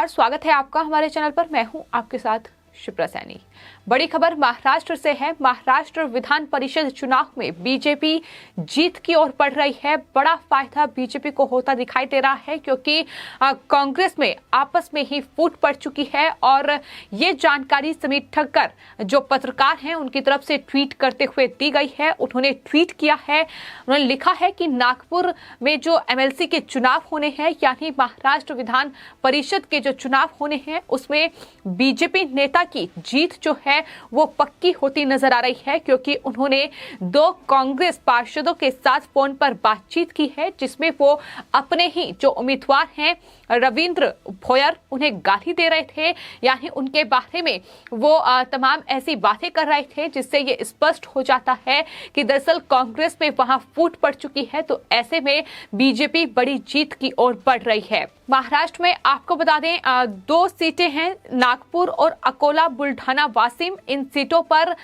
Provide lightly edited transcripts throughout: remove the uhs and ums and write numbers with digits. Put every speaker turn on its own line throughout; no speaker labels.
नमस्कार, स्वागत है आपका हमारे चैनल पर। मैं हूं आपके साथ शिप्रा सैनी। बड़ी खबर महाराष्ट्र से है। महाराष्ट्र विधान परिषद चुनाव में बीजेपी जीत की ओर बढ़ रही है। बड़ा फायदा बीजेपी को होता दिखाई दे रहा है क्योंकि कांग्रेस में आपस में ही फूट पड़ चुकी है और ये जानकारी समीर ठक्कर जो पत्रकार हैं उनकी तरफ से ट्वीट करते हुए दी गई है। उन्होंने ट्वीट किया है, उन्होंने लिखा है कि नागपुर में जो एमएलसी के चुनाव होने हैं यानी महाराष्ट्र विधान परिषद के जो चुनाव होने हैं उसमें बीजेपी नेता की जीत जो है वो पक्की होती नजर आ रही है क्योंकि उन्होंने दो कांग्रेस पार्षदों के साथ फोन पर बातचीत की है जिसमें वो अपने ही जो उम्मीदवार हैं रविंद्र भोयर उन्हें गाली दे रहे थे, यानी उनके बारे में वो तमाम ऐसी बातें कर रहे थे जिससे ये स्पष्ट हो जाता है कि दरअसल कांग्रेस में वहां फूट पड़ चुकी है। तो ऐसे में बीजेपी बड़ी जीत की ओर बढ़ रही है। महाराष्ट्र में आपको बता दें दो सीटें हैं, नागपुर और अकोला बुल्ढाना वासिम। इन सीटों पर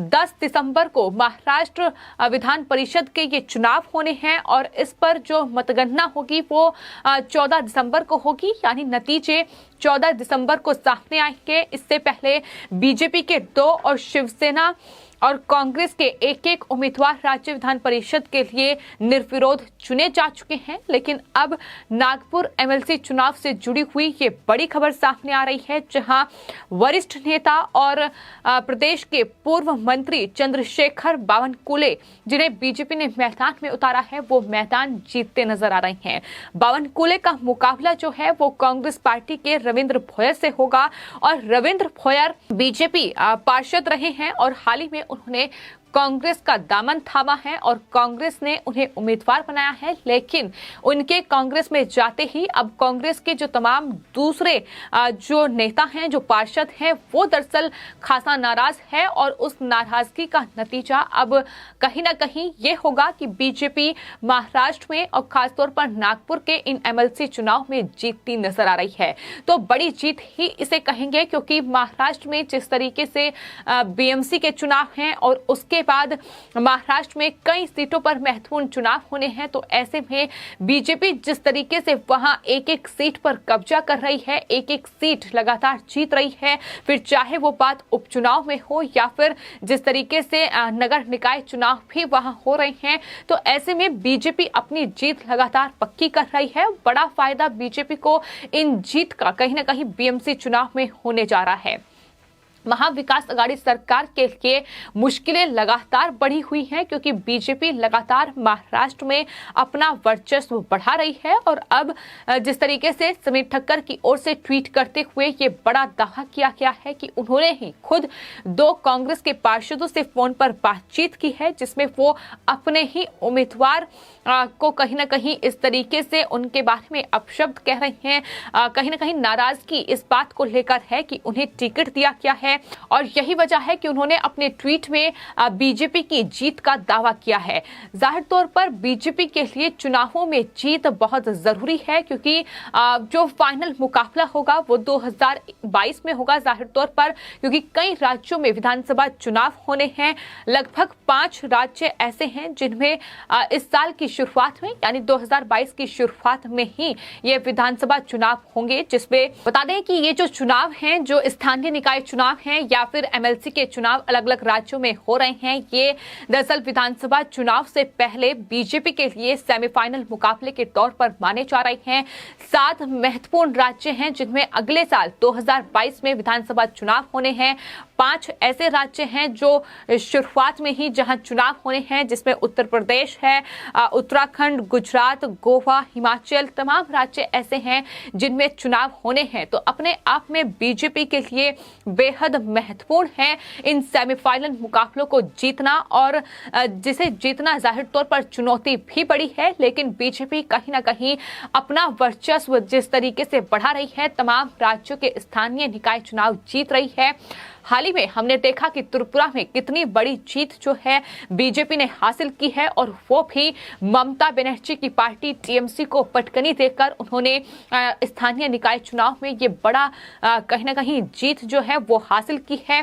10 दिसंबर को महाराष्ट्र विधान परिषद के ये चुनाव होने हैं और इस पर जो मतगणना होगी वो 14 दिसंबर को होगी, यानी नतीजे 14 दिसंबर को सामने आएंगे। इससे पहले बीजेपी के 2 और शिवसेना और कांग्रेस के एक उम्मीदवार राज्य विधान परिषद के लिए निर्विरोध चुने जा चुके हैं। लेकिन अब नागपुर एमएलसी चुनाव से जुड़ी हुई ये बड़ी खबर सामने आ रही है जहां वरिष्ठ नेता और प्रदेश के पूर्व मंत्री चंद्रशेखर बावनकुले जिन्हें बीजेपी ने मैदान में उतारा है वो मैदान जीतते नजर आ रहे हैं। बावनकुले का मुकाबला जो है वो कांग्रेस पार्टी के रविंद्र भोयर से होगा और रविंद्र भोयर बीजेपी पार्षद रहे हैं और हाल ही में उन्होंने कांग्रेस का दामन थामा है और कांग्रेस ने उन्हें उम्मीदवार बनाया है। लेकिन उनके कांग्रेस में जाते ही अब कांग्रेस के जो तमाम दूसरे जो नेता हैं, जो पार्षद हैं, वो दरअसल खासा नाराज है और उस नाराजगी का नतीजा अब कहीं ना कहीं ये होगा कि बीजेपी महाराष्ट्र में और खासतौर पर नागपुर के इन एमएलसी चुनाव में जीतती नजर आ रही है। तो बड़ी जीत ही इसे कहेंगे क्योंकि महाराष्ट्र में जिस तरीके से बीएमसी के चुनाव हैं और उसके बाद महाराष्ट्र में कई सीटों पर महत्वपूर्ण चुनाव होने हैं, तो ऐसे में बीजेपी जिस तरीके से वहां एक सीट पर कब्जा कर रही है, एक सीट लगातार जीत रही है, फिर चाहे वो बात उपचुनाव में हो या फिर जिस तरीके से नगर निकाय चुनाव भी वहां हो रहे हैं, तो ऐसे में बीजेपी अपनी जीत लगातार पक्की कर रही है। बड़ा फायदा बीजेपी को इन जीत का कहीं ना कहीं बीएमसी चुनाव में होने जा रहा है। महाविकास अघाड़ी सरकार के लिए मुश्किलें लगातार बढ़ी हुई हैं क्योंकि बीजेपी लगातार महाराष्ट्र में अपना वर्चस्व बढ़ा रही है और अब जिस तरीके से समीर ठक्कर की ओर से ट्वीट करते हुए ये बड़ा दावा किया गया है कि उन्होंने ही खुद 2 कांग्रेस के पार्षदों से फोन पर बातचीत की है जिसमें वो अपने ही उम्मीदवार को कहीं ना कहीं इस तरीके से उनके बारे में अपशब्द कह रहे हैं। कहीं ना कहीं नाराजगी इस बात को लेकर है कि उन्हें टिकट दिया गया है और यही वजह है कि उन्होंने अपने ट्वीट में बीजेपी की जीत का दावा किया है। जाहिर तौर पर बीजेपी के लिए चुनावों में जीत बहुत जरूरी है क्योंकि जो फाइनल मुकाबला होगा वो 2022 में होगा जाहिर तौर पर, क्योंकि कई राज्यों में विधानसभा चुनाव होने हैं। लगभग 5 राज्य ऐसे हैं जिनमें इस साल की शुरुआत में यानी 2022 की शुरुआत में ही ये विधानसभा चुनाव होंगे, जिसमें बता दें कि ये जो चुनाव हैं, जो स्थानीय निकाय चुनाव हैं या फिर एमएलसी के चुनाव अलग अलग राज्यों में हो रहे हैं, ये दरअसल विधानसभा चुनाव से पहले बीजेपी के लिए सेमीफाइनल मुकाबले के तौर पर माने जा रहे हैं। 7 महत्वपूर्ण राज्य हैं जिनमें अगले साल 2022 में विधानसभा चुनाव होने हैं। 5 ऐसे राज्य हैं जो शुरुआत में ही जहां चुनाव होने हैं, जिसमें उत्तर प्रदेश है, उत्तराखंड, गुजरात, गोवा, हिमाचल, तमाम राज्य ऐसे हैं जिनमें चुनाव होने हैं। तो अपने आप में बीजेपी के लिए बेहद महत्वपूर्ण है इन सेमीफाइनल मुकाबलों को जीतना और जिसे जीतना जाहिर तौर पर चुनौती भी बड़ी है, लेकिन बीजेपी कहीं ना कहीं अपना वर्चस्व जिस तरीके से बढ़ा रही है, तमाम राज्यों के स्थानीय निकाय चुनाव जीत रही है। हाल ही में हमने देखा कि त्रिपुरा में कितनी बड़ी जीत जो है बीजेपी ने हासिल की है और वो भी ममता बनर्जी की पार्टी टीएमसी को पटकनी देकर उन्होंने स्थानीय निकाय चुनाव में ये बड़ा कहीं ना कहीं जीत जो है वो हासिल की है।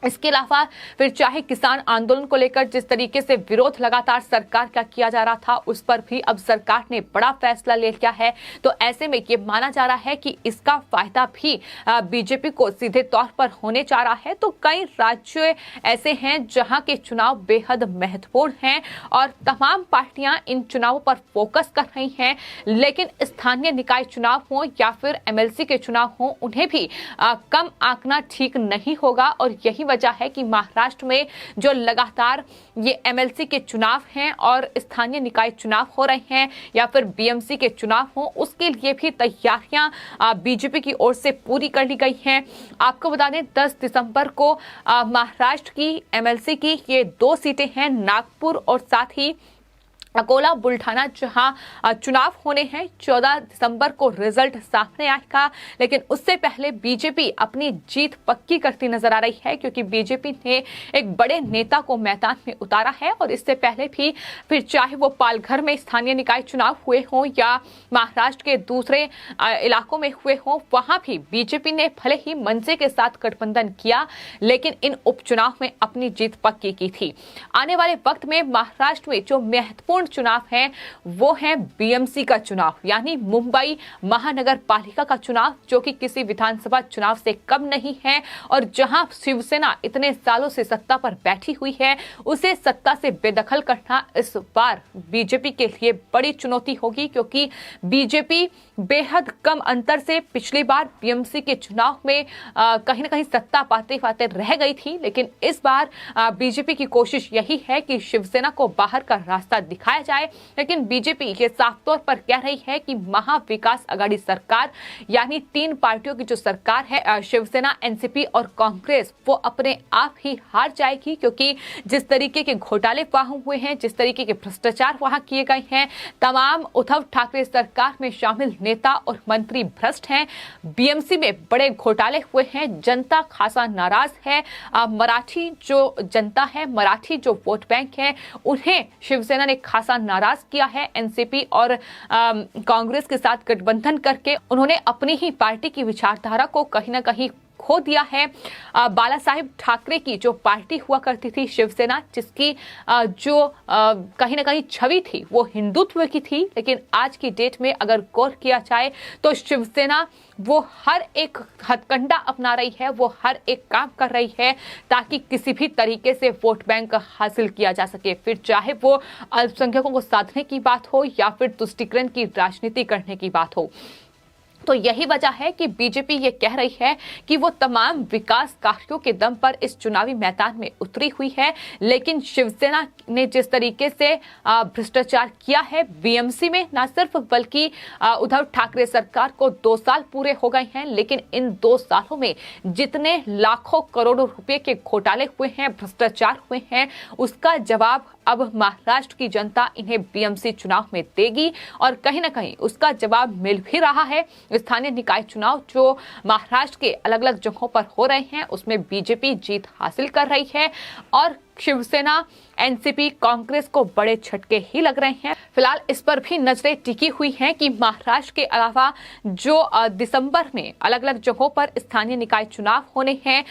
इसके अलावा फिर चाहे किसान आंदोलन को लेकर जिस तरीके से विरोध लगातार सरकार का किया जा रहा था, उस पर भी अब सरकार ने बड़ा फैसला ले लिया है। तो ऐसे में ये माना जा रहा है कि इसका फायदा भी बीजेपी को सीधे तौर पर होने जा रहा है। तो कई राज्य ऐसे हैं जहां के चुनाव बेहद महत्वपूर्ण हैं और तमाम पार्टियां इन चुनावों पर फोकस कर रही हैं, लेकिन स्थानीय निकाय चुनाव हो या फिर एमएलसी के चुनाव हो, उन्हें भी कम आंकना ठीक नहीं होगा। और यही वजह है कि महाराष्ट्र में जो लगातार ये एमएलसी के चुनाव हैं और स्थानीय निकाय चुनाव हो रहे हैं या फिर बीएमसी के चुनाव हो, उसके लिए भी तैयारियां बीजेपी की ओर से पूरी कर ली गई हैं। आपको बता दें 10 दिसंबर को महाराष्ट्र की एमएलसी की ये 2 सीटें हैं, नागपुर और साथ ही अकोला बुल्ढाना, जहां चुनाव होने हैं। 14 दिसंबर को रिजल्ट सामने आएगा, लेकिन उससे पहले बीजेपी अपनी जीत पक्की करती नजर आ रही है, क्योंकि बीजेपी ने एक बड़े नेता को मैदान में उतारा है। और इससे पहले भी फिर चाहे वो पालघर में स्थानीय निकाय चुनाव हुए हों या महाराष्ट्र के दूसरे इलाकों में हुए हों, वहां भी बीजेपी ने भले ही मनसे के साथ गठबंधन किया, लेकिन इन उपचुनाव में अपनी जीत पक्की की थी। आने वाले वक्त में महाराष्ट्र में जो महत्वपूर्ण चुनाव है वो है बीएमसी का चुनाव, यानी मुंबई महानगर पालिका का चुनाव, जो कि किसी विधानसभा चुनाव से कम नहीं है। और जहां शिवसेना इतने सालों से सत्ता पर बैठी हुई है, उसे सत्ता से बेदखल करना इस बार बीजेपी के लिए बड़ी चुनौती होगी, क्योंकि बीजेपी बेहद कम अंतर से पिछली बार बीएमसी के चुनाव में कहीं ना कहीं सत्ता पाते पाते रह गई थी। लेकिन इस बार बीजेपी की कोशिश यही है कि शिवसेना को बाहर का रास्ता दिखाया जाए। लेकिन बीजेपी ये साफ तौर पर कह रही है कि महाविकास आघाड़ी सरकार, यानी 3 पार्टियों की जो सरकार है, शिवसेना, एनसीपी और कांग्रेस, वो अपने आप ही हार जाएगी, क्योंकि जिस तरीके के घोटाले वहां हुए हैं, जिस तरीके के भ्रष्टाचार वहां किए गए हैं, तमाम उद्धव ठाकरे सरकार में शामिल नेता और मंत्री भ्रष्ट हैं। बीएमसी में बड़े घोटाले हुए हैं, जनता खासा नाराज है। मराठी जो जनता है, मराठी जो वोट बैंक है, उन्हें शिवसेना ने खासा नाराज किया है। एनसीपी और कांग्रेस के साथ गठबंधन करके उन्होंने अपनी ही पार्टी की विचारधारा को कहीं ना कहीं खो दिया है। बाला साहेब ठाकरे की जो पार्टी हुआ करती थी शिवसेना, जिसकी जो कहीं ना कहीं छवि थी वो हिंदुत्व की थी, लेकिन आज की डेट में अगर गौर किया जाए तो शिवसेना वो हर एक हथकंडा अपना रही है, वो हर एक काम कर रही है ताकि किसी भी तरीके से वोट बैंक हासिल किया जा सके, फिर चाहे वो अल्पसंख्यकों को साधने की बात हो या फिर तुष्टीकरण की राजनीति करने की बात हो। तो यही वजह है कि बीजेपी ये कह रही है कि वो तमाम विकास कार्यों के दम पर इस चुनावी मैदान में उतरी हुई है। लेकिन शिवसेना ने जिस तरीके से भ्रष्टाचार किया है बीएमसी में, न सिर्फ बल्कि उद्धव ठाकरे सरकार को 2 साल पूरे हो गए हैं, लेकिन इन 2 सालों में जितने लाखों करोड़ों रुपए के घोटाले हुए हैं, भ्रष्टाचार हुए हैं, उसका जवाब अब महाराष्ट्र की जनता इन्हें बीएमसी चुनाव में देगी। और कहीं ना कहीं उसका जवाब मिल भी रहा है। स्थानीय निकाय चुनाव जो महाराष्ट्र के अलग अलग जगहों पर हो रहे हैं, उसमें बीजेपी जीत हासिल कर रही है और शिवसेना, एनसीपी, कांग्रेस को बड़े झटके ही लग रहे हैं। फिलहाल इस पर भी नजरें टिकी हुई हैं कि महाराष्ट्र के अलावा जो दिसंबर में अलग अलग जगहों पर स्थानीय निकाय चुनाव होने हैं,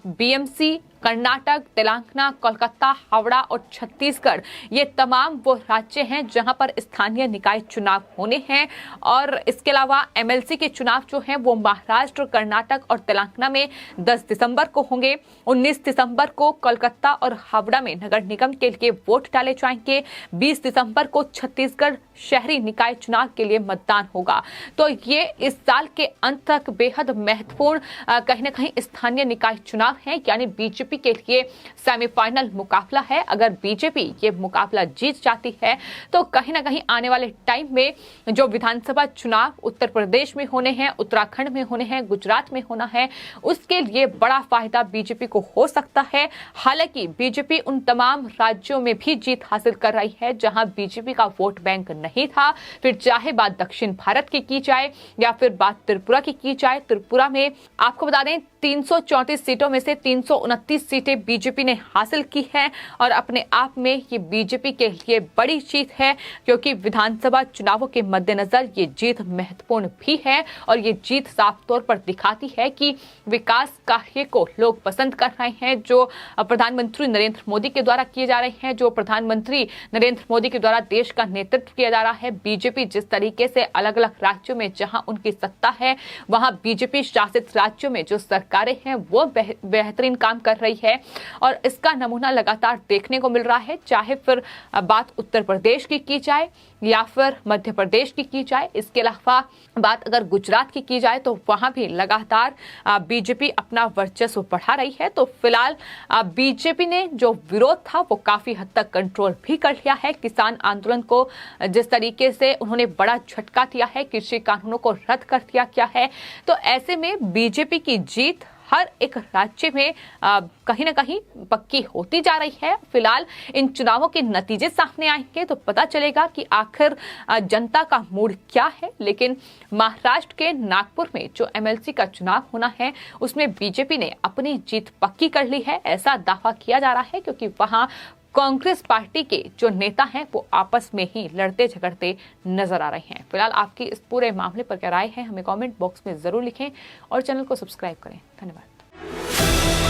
बीएमसी, कर्नाटक, तेलंगाना, कोलकाता, हावड़ा और छत्तीसगढ़, ये तमाम वो राज्य हैं जहां पर स्थानीय निकाय चुनाव होने हैं। और इसके अलावा एमएलसी के चुनाव जो हैं वो महाराष्ट्र, कर्नाटक और तेलंगाना में 10 दिसंबर को होंगे। 19 दिसंबर को कोलकाता और हावड़ा में नगर निगम के लिए वोट डाले जाएंगे। 20 दिसंबर को छत्तीसगढ़ शहरी निकाय चुनाव के लिए मतदान होगा। तो ये इस साल के अंत तक बेहद महत्वपूर्ण कहीं ना कहीं स्थानीय निकाय चुनाव है, यानी बीजेपी के लिए सेमीफाइनल मुकाबला है। अगर बीजेपी ये मुकाबला जीत जाती है तो कहीं ना कहीं आने वाले टाइम में जो विधानसभा चुनाव उत्तर प्रदेश में होने हैं, उत्तराखंड में होने हैं, गुजरात में होना है, उसके लिए बड़ा फायदा बीजेपी को हो सकता है। हालांकि बीजेपी उन तमाम राज्यों में भी जीत हासिल कर रही है जहां बीजेपी का वोट बैंक नहीं था। फिर चाहे बात दक्षिण भारत की जाए या फिर बात त्रिपुरा की जाए, त्रिपुरा में आपको बता दें 334 सीटों में से 329 सीटें बीजेपी ने हासिल की है और अपने आप में ये बीजेपी के लिए बड़ी जीत है, क्योंकि विधानसभा चुनावों के मद्देनजर ये जीत महत्वपूर्ण भी है और ये जीत साफ तौर पर दिखाती है कि विकास कार्य को लोग पसंद कर रहे हैं, जो प्रधानमंत्री नरेंद्र मोदी के द्वारा किए जा रहे हैं, जो प्रधानमंत्री नरेंद्र मोदी के द्वारा देश का नेतृत्व किया जा रहा है। बीजेपी जिस तरीके से अलग अलग राज्यों में जहां उनकी सत्ता है, वहां बीजेपी शासित राज्यों में जो सरकारें हैं वो बेहतरीन काम कर रही है और इसका नमूना लगातार देखने को मिल रहा है। चाहे फिर बात उत्तर प्रदेश की जाए या फिर मध्य प्रदेश की जाए, इसके अलावा बात अगर गुजरात की जाए तो वहां भी लगातार बीजेपी अपना वर्चस्व बढ़ा रही है। तो फिलहाल बीजेपी ने जो विरोध था वो काफी हद तक कंट्रोल भी कर लिया है। किसान आंदोलन को जिस तरीके से उन्होंने बड़ा झटका दिया है, कृषि कानूनों को रद्द कर दिया गया है, तो ऐसे में बीजेपी की जीत हर एक राज्य में कहीं ना कहीं पक्की होती जा रही है। फिलहाल इन चुनावों के नतीजे सामने आएंगे तो पता चलेगा कि आखिर जनता का मूड क्या है। लेकिन महाराष्ट्र के नागपुर में जो एमएलसी का चुनाव होना है उसमें बीजेपी ने अपनी जीत पक्की कर ली है, ऐसा दावा किया जा रहा है, क्योंकि वहां कांग्रेस पार्टी के जो नेता हैं वो आपस में ही लड़ते झगड़ते नजर आ रहे हैं। फिलहाल आपकी इस पूरे मामले पर क्या राय है, हमें कमेंट बॉक्स में जरूर लिखें और चैनल को सब्सक्राइब करें। धन्यवाद।